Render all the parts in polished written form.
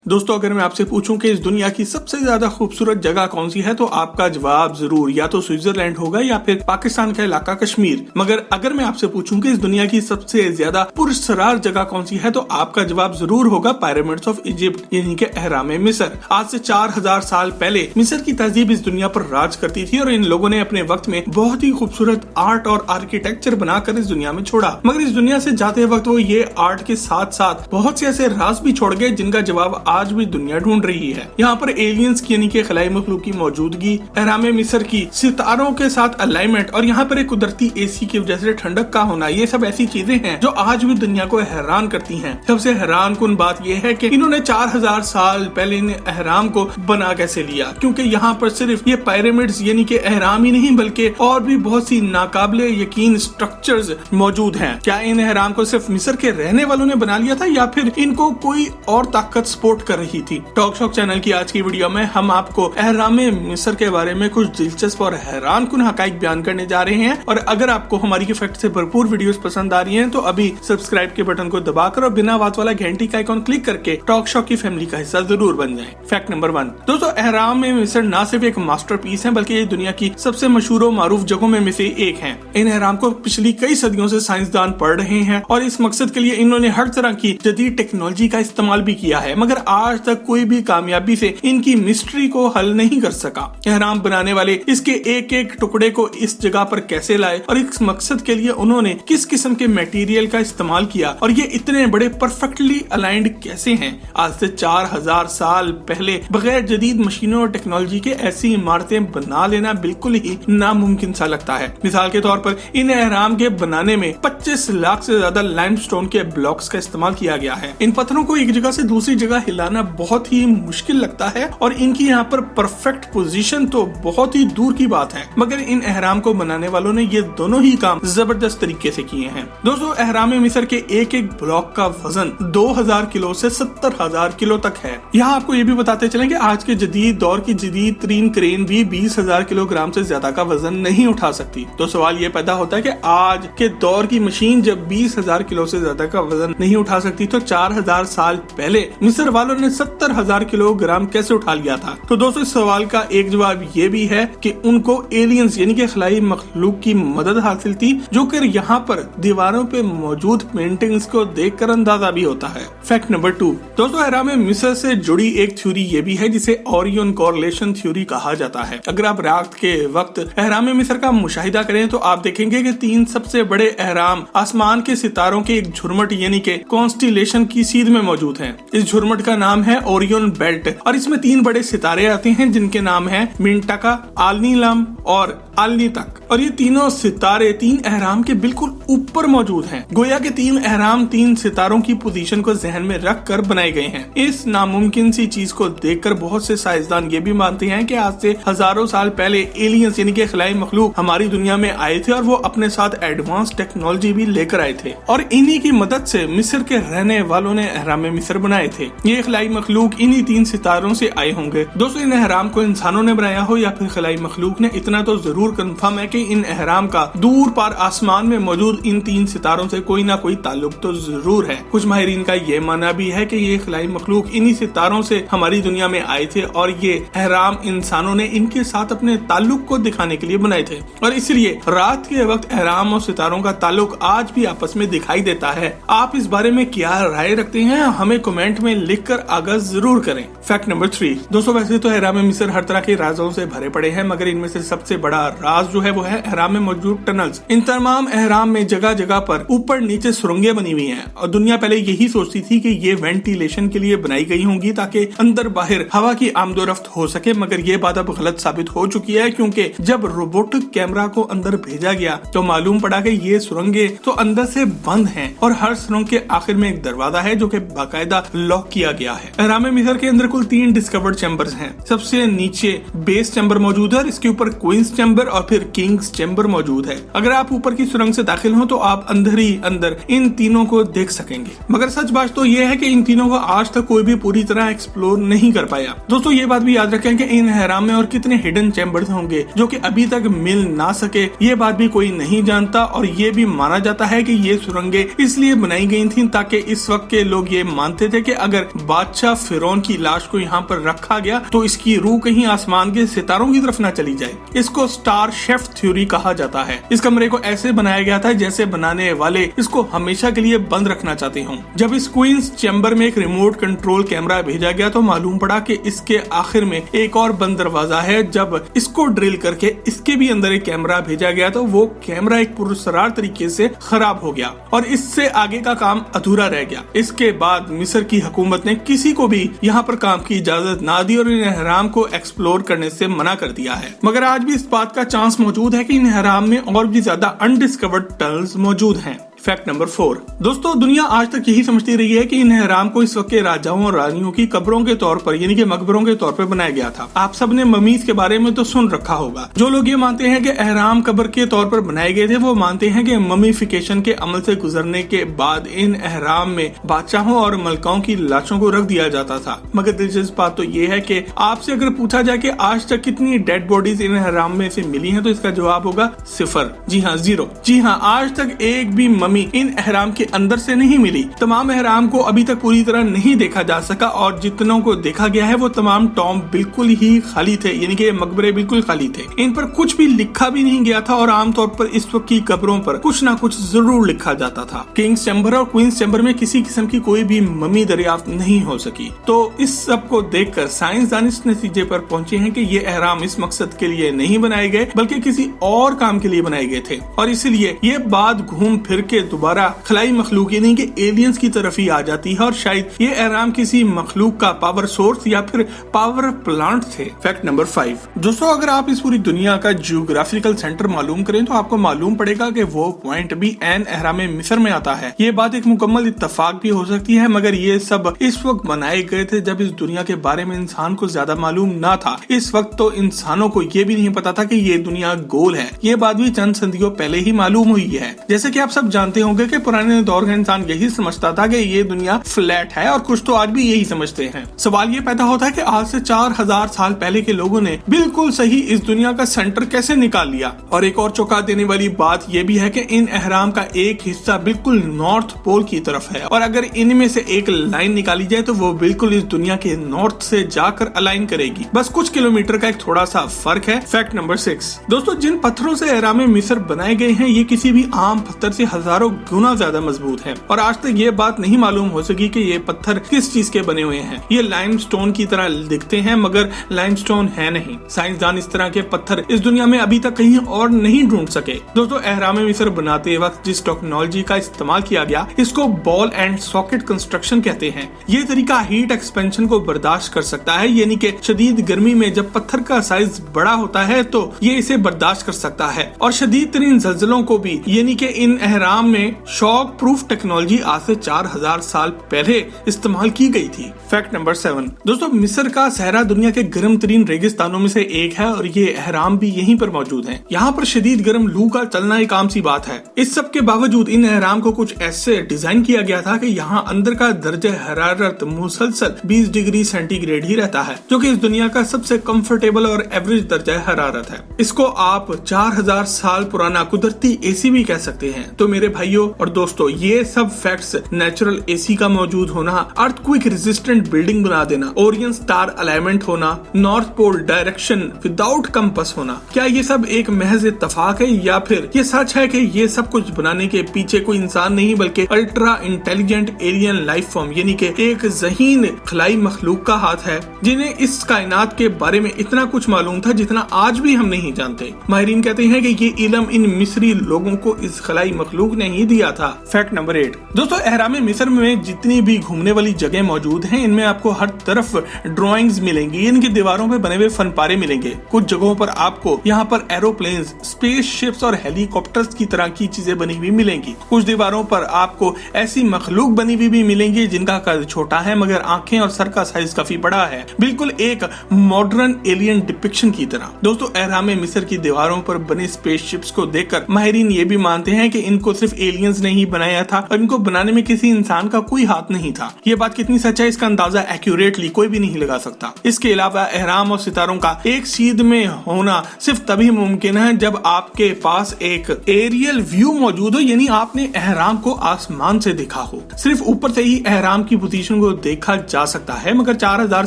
दोस्तों, अगर मैं आपसे पूछूं कि इस दुनिया की सबसे ज्यादा खूबसूरत जगह कौन सी है तो आपका जवाब जरूर या तो स्विट्जरलैंड होगा या फिर पाकिस्तान का इलाका कश्मीर। मगर अगर मैं आपसे पूछूं कि इस दुनिया की सबसे ज्यादा पुरस्कार जगह कौन सी है तो आपका जवाब जरूर होगा पिरामिड्स ऑफ इजिप्ट यानी कि अहराम मिस्र। आज से 4000 साल पहले मिस्र की तहजीब इस दुनिया पर राज करती थी और इन लोगों ने अपने वक्त में बहुत ही खूबसूरत आर्ट और आर्किटेक्चर बनाकर इस दुनिया में छोड़ा। मगर इस दुनिया से जाते वक्त वो ये आर्ट के साथ साथ बहुत से ऐसे राज भी छोड़ गए जिनका जवाब आज भी दुनिया ढूंढ रही है। यहाँ पर एलियंस यानी कि खलाई मखलूक की मौजूदगी, अहराम मिस्र की सितारों के साथ अलाइनमेंट और यहाँ पर एक कुदरती एसी की वजह से ठंडक का होना, ये सब ऐसी चीजें हैं जो आज भी दुनिया को हैरान करती हैं। सबसे हैरान कुन बात यह है कि इन्होंने 4000 साल पहले इन अहराम को बना कैसे लिया, क्योंकि यहाँ पर सिर्फ ये पिरामिड्स यानी कि अहराम ही नहीं बल्कि और भी बहुत सी नाकाबिले यकीन स्ट्रक्चर्स मौजूद हैं। क्या इन अहराम को सिर्फ मिस्र के रहने वालों ने बना लिया था या फिर इनको कोई और ताकत सपोर्ट कर रही थी? टॉक शॉक चैनल की आज की वीडियो में हम आपको अहराम मिस्र के बारे में कुछ दिलचस्प और हैरान कुन हकाइक बयान करने जा रहे हैं। और अगर आपको हमारी फैक्ट से भरपूर वीडियोस पसंद आ रही हैं तो अभी सब्सक्राइब के बटन को दबाकर और बिना आवाज वाला घंटी का आइकॉन क्लिक करके टॉक शॉक की फैमिली का हिस्सा जरूर बन जाएं। फैक्ट नंबर 1 दोस्तों, अहराम मिस्र न सिर्फ एक मास्टरपीस है बल्कि ये दुनिया की सबसे मशहूर और मारूफ जगहों में से एक है। इन अहराम को पिछली कई सदियों से साइंसदान पढ़ रहे हैं और इस मकसद के लिए इन्होंने हर तरह की जदीद टेक्नोलॉजी का इस्तेमाल भी किया है, मगर आज तक कोई भी कामयाबी से इनकी मिस्ट्री को हल नहीं कर सका। अहराम बनाने वाले इसके एक एक टुकड़े को इस जगह पर कैसे लाए और इस मकसद के लिए उन्होंने किस किस्म के मटेरियल का इस्तेमाल किया और ये इतने बड़े परफेक्टली अलाइंड कैसे हैं। आज से 4000 साल पहले बगैर जदीद मशीनों और टेक्नोलॉजी के ऐसी इमारतें बना लेना बिल्कुल ही नामुमकिन सा लगता है। मिसाल के तौर पर इन अहराम के बनाने में 25 लाख से ज्यादा लाइमस्टोन के ब्लॉक्स का इस्तेमाल किया गया है। इन पत्थरों को एक जगह से दूसरी जगह हिलाना बहुत ही मुश्किल लगता है और इनकी यहाँ पर परफेक्ट पोजीशन तो बहुत ही दूर की बात है, मगर इन अहराम को बनाने वालों ने ये दोनों ही काम जबरदस्त तरीके से किए हैं। दोस्तों, अहराम मिस्र के एक एक ब्लॉक का वजन 2000 किलो से 70,000 किलो तक है। यहाँ आपको ये भी बताते चलें कि आज के जदीद दौर की जदीद तरीन क्रेन भी 20,000 किलोग्राम से ज्यादा का वजन नहीं उठा सकती। तो सवाल ये पैदा होता है कि आज के दौर की मशीन जब 20,000 किलो से ज्यादा का वजन नहीं उठा सकती तो 4000 साल पहले मिस्र वालों ने 70,000 किलोग्राम कैसे उठा लिया था? तो दोस्तों, इस सवाल का एक जवाब ये भी है कि उनको एलियंस यानी कि खलाई मखलूक की मदद हासिल थी, जो कि यहाँ पर दीवारों पे मौजूद पेंटिंग्स को देखकर अंदाजा भी होता है। फैक्ट नंबर 2 दोस्तों, अहराम मिस्र से जुड़ी एक थ्योरी ये भी है जिसे ओरियन कोरिलेशन थ्योरी कहा जाता है। अगर आप रात के वक्त अहराम मिस्र का मुशाहिदा करें तो आप देखेंगे कि 3 सबसे बड़े अहराम आसमान के सितारों के एक झुरमट यानी कि कॉन्स्टिलेशन की सीध में मौजूद है। इस झुरमट का नाम है ओरियन बेल्ट और इसमें 3 बड़े सितारे आते हैं जिनके नाम है मिंटाका, आलनीलम और आलनीतक। और ये तीनों सितारे 3 अहराम के बिल्कुल ऊपर मौजूद हैं। गोया के 3 अहराम 3 सितारों की पोजीशन को जहन में रख कर बनाए गए हैं। इस नामुमकिन सी चीज को देखकर बहुत से साइंसदान ये भी मानते हैं कि आज से हजारों साल पहले एलियंस यानी कि खलाई मखलूक हमारी दुनिया में आए थे और वो अपने साथ एडवांस टेक्नोलॉजी भी लेकर आए थे और इन्हीं की मदद से मिस्र के रहने वालों ने अहराम मिस्र बनाए थे। ये खलाई मखलूक इन्हीं 3 सितारों से आए होंगे। दोस्तों, इन अहराम को इंसानों ने बनाया हो या फिर खलाई मखलूक ने, इतना तो जरूर कंफर्म है कि इन अहराम का दूर पार आसमान में मौजूद इन 3 सितारों से कोई ना कोई ताल्लुक तो जरूर है। कुछ माहिरीन का ये मानना भी है कि ये खलाई मखलूक इन्हीं सितारों से हमारी दुनिया में आए थे और ये अहराम इंसानों ने इनके साथ अपने ताल्लुक को दिखाने के लिए बनाए थे और इसलिए रात के वक्त अहराम और सितारों का ताल्लुक आज भी आपस में दिखाई देता है। आप इस बारे में क्या राय रखते हैं हमें कमेंट में लिखकर आगाह जरूर करें। फैक्ट नंबर 3 दोस्तों, वैसे तो अहराम मिस्र हर तरह के राजों से भरे पड़े हैं, मगर इनमें से सबसे बड़ा राज जो है वो है अहराम में मौजूद टनल्स। इन तमाम अहराम में जगह जगह पर ऊपर नीचे सुरंगें बनी हुई हैं और दुनिया पहले यही सोचती थी कि ये वेंटिलेशन के लिए बनाई गई होंगी ताकि अंदर बाहर हवा की आमदोरफ्त हो सके, मगर ये बात अब गलत साबित हो चुकी है क्योंकि जब रोबोटिक कैमरा को अंदर भेजा गया तो मालूम पड़ा कि ये सुरंगें तो अंदर से बंद हैं और हर सुरंग के आखिर में एक दरवाजा है जो कि बाकायदा लॉक किया गया है। अहराम मिस्र के अंदर कुल 3 डिस्कवर्ड चैम्बर्स हैं। सबसे नीचे बेस चैम्बर मौजूद है और इसके ऊपर क्वींस चैम्बर चैम्बर और फिर किंग्स चैम्बर मौजूद है। अगर आप ऊपर की सुरंग से दाखिल हो तो आप अंदर ही अंदर इन तीनों को देख सकेंगे, मगर सच बात तो ये है कि इन तीनों को आज तक कोई भी पूरी तरह एक्सप्लोर नहीं कर पाया। दोस्तों ये बात भी याद रखें कि इन अहराम में और कितने हिडन चैम्बर्स होंगे जो कि अभी तक मिल ना सके, ये बात भी कोई नहीं जानता। और ये भी माना जाता है कि ये सुरंगें इसलिए बनाई गई थी ताकि इस वक्त के लोग ये मानते थे कि अगर बादशाह फिरौन की लाश को यहाँ पर रखा गया तो इसकी रूह कहीं आसमान के सितारों की तरफ न चली जाए। इसको स्टार शेफ थ्योरी कहा जाता है। इस कमरे को ऐसे बनाया गया था जैसे बनाने वाले इसको हमेशा के लिए बंद रखना चाहते हों। जब इस क्वींस चैम्बर में एक रिमोट कंट्रोल कैमरा भेजा गया तो मालूम पड़ा कि इसके आखिर में एक और बंद दरवाजा है। जब इसको ड्रिल करके इसके भी अंदर एक कैमरा भेजा गया तो वो कैमरा एक पुरस्कार तरीके से खराब हो गया और इससे आगे का काम अधूरा रह गया। इसके बाद मिस्र की हुकूमत ने किसी को भी यहाँ पर काम की इजाजत ना दी और इन अहराम को एक्सप्लोर करने से मना कर दिया है। मगर आज भी इस बात का चांस मौजूद है कि इन अहराम में और भी ज्यादा अनडिस्कवर्ड टनल्स मौजूद हैं। Fact number 4। दोस्तों दुनिया आज तक यही समझती रही है कि इन अहराम को इस वक्त के राजाओं और रानियों की कब्रों के तौर पर यानी कि मकबरों के तौर पर बनाया गया था। आप सब ने ममीज के बारे में तो सुन रखा होगा। जो लोग ये मानते हैं कि अहराम कब्र के तौर पर बनाए गए थे वो मानते हैं कि ममीफिकेशन के अमल से गुजरने के बाद इन अहराम में बादशाहों और मलकाओं की लाशों को रख दिया जाता था। मगर दिलचस्प बात तो ये है कि आपसे अगर पूछा जाए कि आज तक कितनी डेड बॉडीज इन अहराम में से मिली हैं तो इसका जवाब होगा 0। जी हाँ 0। जी हाँ, आज तक एक भी इन अहराम के अंदर से नहीं मिली। तमाम अहराम को अभी तक पूरी तरह नहीं देखा जा सका और जितनों को देखा गया है वो तमाम टॉम्ब बिल्कुल ही खाली थे, यानी कि मकबरे बिल्कुल खाली थे। इन पर कुछ भी लिखा भी नहीं गया था और आमतौर पर इस वक्त की कब्रों पर कुछ ना कुछ जरूर लिखा जाता था। किंग्स चैम्बर और क्वींस चैम्बर में किसी किस्म की कोई भी ममी दरियाफ्त नहीं हो सकी। तो इस सब को देखकर साइंसदान इस नतीजे पर पहुंचे हैं कि ये अहराम इस मकसद के लिए नहीं बनाए गए बल्कि किसी और काम के लिए बनाए गए थे और इसलिए ये बात घूम फिर के दोबारा खलाई मखलूक यानी कि एलियंस की तरफ ही आ जाती है और शायद ये अहराम किसी मखलूक का पावर सोर्स या फिर पावर प्लांट थे। Fact number 5। दोस्तों अगर आप इस पूरी दुनिया का जियोग्राफिकल सेंटर मालूम करें तो आपको मालूम पड़ेगा कि वो पॉइंट भी एन अहराम मिस्र में आता है। ये बात एक मुकम्मल इत्तफाक भी हो सकती है मगर ये सब इस वक्त बनाए गए थे जब इस दुनिया के बारे में इंसान को ज्यादा मालूम ना था। इस वक्त तो इंसानों को ये भी नहीं पता था कि ये दुनिया गोल है। ये बात भी चंद सदियों पहले ही मालूम हुई है। जैसे कि आप सब जानते होंगे कि पुराने दौर का इंसान यही समझता था कि ये दुनिया फ्लैट है और कुछ तो आज भी यही समझते हैं। सवाल ये पैदा होता है कि आज से 4000 साल पहले के लोगों ने बिल्कुल सही इस दुनिया का सेंटर कैसे निकाल लिया। और एक और चौंका देने वाली बात ये भी है कि इन अहराम का एक हिस्सा बिल्कुल नॉर्थ पोल की तरफ है और अगर इनमें से एक लाइन निकाली जाए तो वो बिल्कुल इस दुनिया के नॉर्थ से जाकर अलाइन करेगी। बस कुछ किलोमीटर का एक थोड़ा सा फर्क है। Fact number 6। दोस्तों जिन पत्थरों से अहराम मिस्र बनाए गए हैं ये किसी भी आम पत्थर से हजारों गुना ज्यादा मजबूत है और आज तक ये बात नहीं मालूम हो सकी कि ये पत्थर किस चीज के बने हुए हैं। ये लाइमस्टोन की तरह दिखते हैं मगर लाइमस्टोन है नहीं। साइंसदान इस तरह के पत्थर इस दुनिया में अभी तक कहीं और नहीं ढूंढ सके। दोस्तों अहराम मिस्र बनाते वक्त जिस टेक्नोलॉजी का इस्तेमाल किया गया इसको बॉल एंड सॉकेट कंस्ट्रक्शन कहते हैं। ये तरीका हीट एक्सपेंशन को बर्दाश्त कर सकता है, यानी कि शदीद गर्मी में जब पत्थर का साइज बड़ा होता है तो ये इसे बर्दाश्त कर सकता है और शदीद तरीन ज़लज़लों को भी, यानी कि इन अहराम में शॉक प्रूफ टेक्नोलॉजी आज से 4000 साल पहले इस्तेमाल की गई थी। Fact number 7। दोस्तों मिस्र का सहरा दुनिया के गर्म तरीन रेगिस्तानों में से एक है और ये अहराम भी यहीं पर मौजूद हैं। यहाँ पर शदीद गर्म लू का चलना एक आम सी बात है। इस सब के बावजूद इन अहराम को कुछ ऐसे डिजाइन किया गया था कि यहाँ अंदर का दर्जे हरारत मुसलसल 20 डिग्री सेंटीग्रेड ही रहता है, जो कि इस दुनिया का सबसे कंफर्टेबल और एवरेज दर्जा हरारत है। इसको आप 4000 साल पुराना कुदरती एसी भी कह सकते हैं। तो मेरे भाइयों और दोस्तों ये सब फैक्ट्स, नेचुरल एसी का मौजूद होना, अर्थक्वेक रेजिस्टेंट बिल्डिंग बना देना, ओरियन स्टार अलाइनमेंट होना, north pole direction without compass होना, क्या ये सब एक महज इत्तेफाक है या फिर ये सच है कि ये सब कुछ बनाने के पीछे कोई इंसान नहीं बल्कि ultra intelligent alien life form यानी कि एक ज़हीन खलाई मखलूक का हाथ है जिन्हें इस कायनात के बारे में इतना कुछ मालूम था जितना आज भी हम नहीं जानते। माहिरीन कहते हैं कि ये इल्म इन मिस्री लोगों को इस खलाई मखलूक ने ही दिया था। फैक्ट नंबर 8 दोस्तों, अहराम मिस्र में जितनी भी घूमने वाली जगह मौजूद हैं, इनमें आपको हर तरफ ड्राइंग्स मिलेंगी, इनकी दीवारों पे बने हुए फन पारे मिलेंगे। कुछ जगहों पर आपको यहाँ पर एरोप्लेन्स, स्पेस शिप्स और हेलीकॉप्टर्स की तरह की चीजें बनी हुई मिलेंगी। कुछ दीवारों पर आपको ऐसी मखलूक बनी हुई भी मिलेंगी जिनका कद छोटा है मगर आंखें और सर का साइज काफी बड़ा है, बिल्कुल एक मॉडर्न एलियन डिपिक्शन की तरह। दोस्तों, अहराम मिस्र की दीवारों पर बने स्पेसशिप्स को देखकर माहिरीन ये भी मानते हैं कि इनको सिर्फ एलियंस ने ही बनाया था और इनको बनाने में किसी इंसान का कोई हाथ नहीं था। ये बात कितनी सच है इसका अंदाजा एक्यूरेटली कोई भी नहीं लगा सकता। इसके अलावा अहराम और सितारों का एक सीध में होना सिर्फ तभी मुमकिन है जब आपके पास एक एरियल व्यू मौजूद हो, यानी आपने अहराम को आसमान से देखा हो। सिर्फ ऊपर से ही अहराम की पोजीशन को देखा जा सकता है, मगर 4000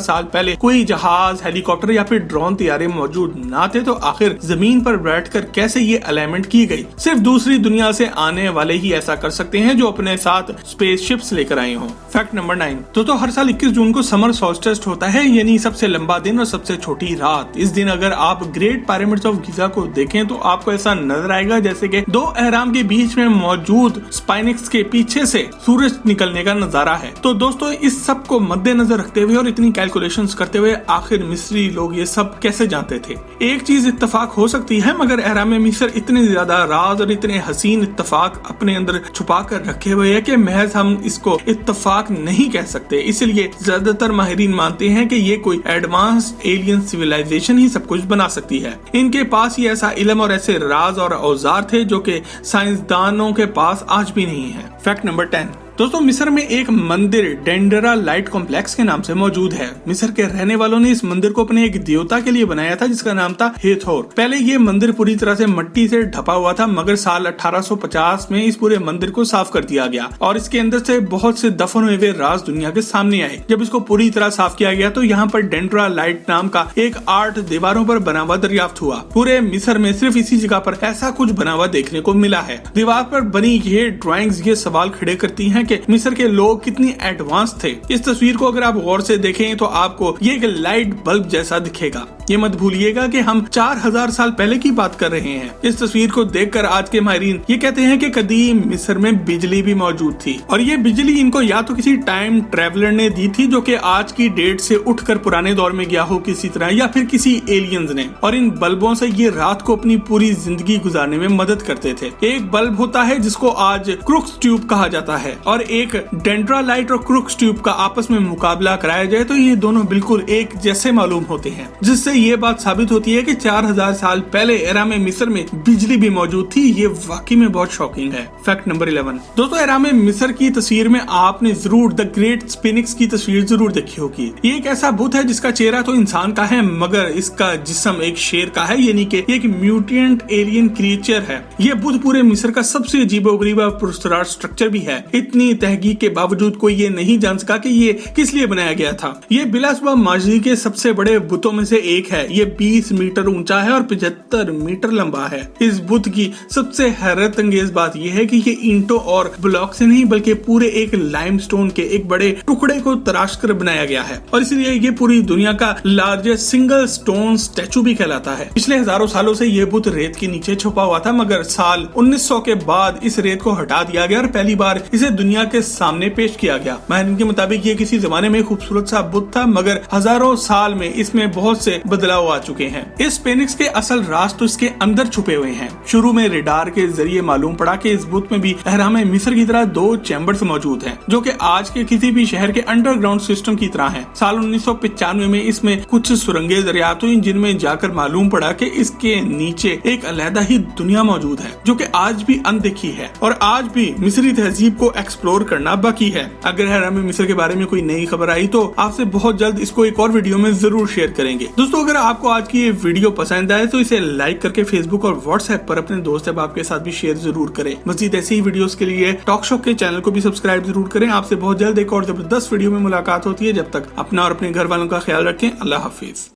साल पहले कोई जहाज, हेलीकॉप्टर या फिर ड्रोन तैयारे मौजूद ना थे तो आखिर जमीन पर बैठकर कैसे ये अलाइनमेंट की गई? सिर्फ दूसरी दुनिया से आने वाले ही ऐसा कर सकते हैं जो अपने साथ स्पेसशिप्स लेकर आए हों। फैक्ट नंबर 9 दोस्तों, हर साल 21 जून को समर सोल्स्टिस होता है, यानी सबसे लंबा दिन और सबसे छोटी रात। इस दिन अगर आप ग्रेट पिरामिड्स ऑफ गिजा को देखें तो आपको ऐसा नजर आएगा जैसे कि दो अहराम के बीच में मौजूद स्पाइनिक्स के पीछे से सूरज निकलने का नजारा है। तो दोस्तों, इस सब को मद्देनजर रखते हुए और इतनी कैलकुलेशंस करते हुए आखिर मिस्री लोग ये सब कैसे जानते थे? एक चीज इत्तेफाक हो सकती है, मगर अहराम मिस्र इतने ज्यादा राज और इतने हसीन इत्तेफाक अपने अंदर छुपा कर रखे हुए है कि महज हम इसको इत्तेफाक नहीं कह सकते। इसलिए ज्यादातर माहिरीन मानते हैं कि ये कोई एडवांस्ड एलियन सिविलाइजेशन ही सब कुछ बना सकती है। इनके पास ये ऐसा इल्म और ऐसे राज और औजार थे जो कि साइंसदानों के पास आज भी नहीं है। फैक्ट नंबर 10 दोस्तों, मिस्र में एक मंदिर डेंडरा लाइट कॉम्प्लेक्स के नाम से मौजूद है। मिस्र के रहने वालों ने इस मंदिर को अपने एक देवता के लिए बनाया था जिसका नाम था हेथोर। पहले ये मंदिर पूरी तरह से मिट्टी से ढपा हुआ था, मगर साल 1850 में इस पूरे मंदिर को साफ कर दिया गया और इसके अंदर से बहुत से दफन हुए हुए राज दुनिया के सामने आए। जब इसको पूरी तरह साफ किया गया तो यहाँ पर डेंडरा लाइट नाम का एक आर्ट दीवारों पर बना हुआ दरियाफ्त हुआ। पूरे मिस्र में सिर्फ इसी जगह पर ऐसा कुछ बना हुआ देखने को मिला है। दीवार पर बनी ये ड्राइंग्स ये सवाल खड़े करती हैं कि मिस्र के लोग कितनी एडवांस थे। इस तस्वीर को अगर आप गौर से देखें तो आपको ये एक लाइट बल्ब जैसा दिखेगा। ये मत भूलिएगा कि हम 4000 साल पहले की बात कर रहे हैं। इस तस्वीर को देखकर आज के माहिरीन ये कहते हैं कि कदीम मिस्र में बिजली भी मौजूद थी और ये बिजली इनको या तो किसी टाइम ट्रेवलर ने दी थी जो कि आज की डेट से उठकर पुराने दौर में गया हो किसी तरह, या फिर किसी एलियंस ने, और इन बल्बों से ये रात को अपनी पूरी जिंदगी गुजारने में मदद करते थे। एक बल्ब होता है जिसको आज क्रुक्स ट्यूब कहा जाता है और एक डेंड्रा लाइट और क्रुक्स ट्यूब का आपस में मुकाबला कराया जाए तो ये दोनों बिल्कुल एक जैसे मालूम होते हैं, जिससे ये बात साबित होती है कि 4000 साल पहले अहराम मिस्र में बिजली भी मौजूद थी। ये वाकई में बहुत शॉकिंग है। फैक्ट नंबर 11 दोस्तों, अहराम मिस्र की तस्वीर में आपने जरूर द ग्रेट स्फिंक्स की तस्वीर जरूर देखी होगी। ये एक ऐसा बुत है जिसका चेहरा तो इंसान का है मगर इसका जिस्म एक शेर का है, यानी कि एक म्यूटेंट एलियन क्रिएचर है। ये बुत पूरे मिस्र का सबसे अजीबोगरीब और पुरस्कार स्ट्रक्चर भी है। इतनी तहकीक के बावजूद कोई ये नहीं जान सका कि ये किस लिए बनाया गया था। ये बिलासुबह माजी के सबसे बड़े बुतों में से एक है। ये 20 मीटर ऊंचा है और 75 मीटर लंबा है। इस बुत की सबसे हैरत अंगेज बात यह है कि ये ईंटों और ब्लॉक से नहीं बल्कि पूरे एक लाइमस्टोन के एक बड़े टुकड़े को तराश कर बनाया गया है और इसलिए ये पूरी दुनिया का लार्जेस्ट सिंगल स्टोन स्टैचू भी कहलाता है। पिछले हजारों सालों से ये बुत रेत के नीचे छुपा हुआ था, मगर साल 1900 के बाद इस रेत को हटा दिया गया और पहली बार इसे दुनिया के सामने पेश किया गया। माहिरीन के मुताबिक ये किसी जमाने में खूबसूरत सा बुत था, मगर हजारों साल में इसमें बहुत से बदलाव आ चुके हैं। इस फेनिक्स के असल राज तो इसके अंदर छुपे हुए हैं। शुरू में रेडार के जरिए मालूम पड़ा कि इस बुत में भी अहराम मिस्र की तरह 2 चैम्बर्स मौजूद हैं, जो कि आज के किसी भी शहर के अंडरग्राउंड सिस्टम की तरह हैं। साल 1995 में इसमें कुछ सुरंगें दरियाफ्त हुई जिनमें जाकर मालूम पड़ा कि इसके नीचे एक अलहदा ही दुनिया मौजूद है जो कि आज भी अनदेखी है और आज भी मिस्री तहजीब को एक्सप्लोर करना बाकी है। अगर अहराम मिस्र के बारे में कोई नई खबर आई तो आपसे बहुत जल्द इसको एक और वीडियो में जरूर शेयर करेंगे। दोस्तों, अगर आपको आज की ये वीडियो पसंद आए तो इसे लाइक करके फेसबुक और व्हाट्सएप पर अपने दोस्त अहबाब के साथ भी शेयर जरूर करें। मज़ीद ऐसी ही वीडियोस के लिए टॉक शो के चैनल को भी सब्सक्राइब जरूर करें। आपसे बहुत जल्द एक और जबरदस्त वीडियो में मुलाकात होती है। जब तक अपना और अपने घर वालों का ख्याल रखें। अल्लाह हाफिज।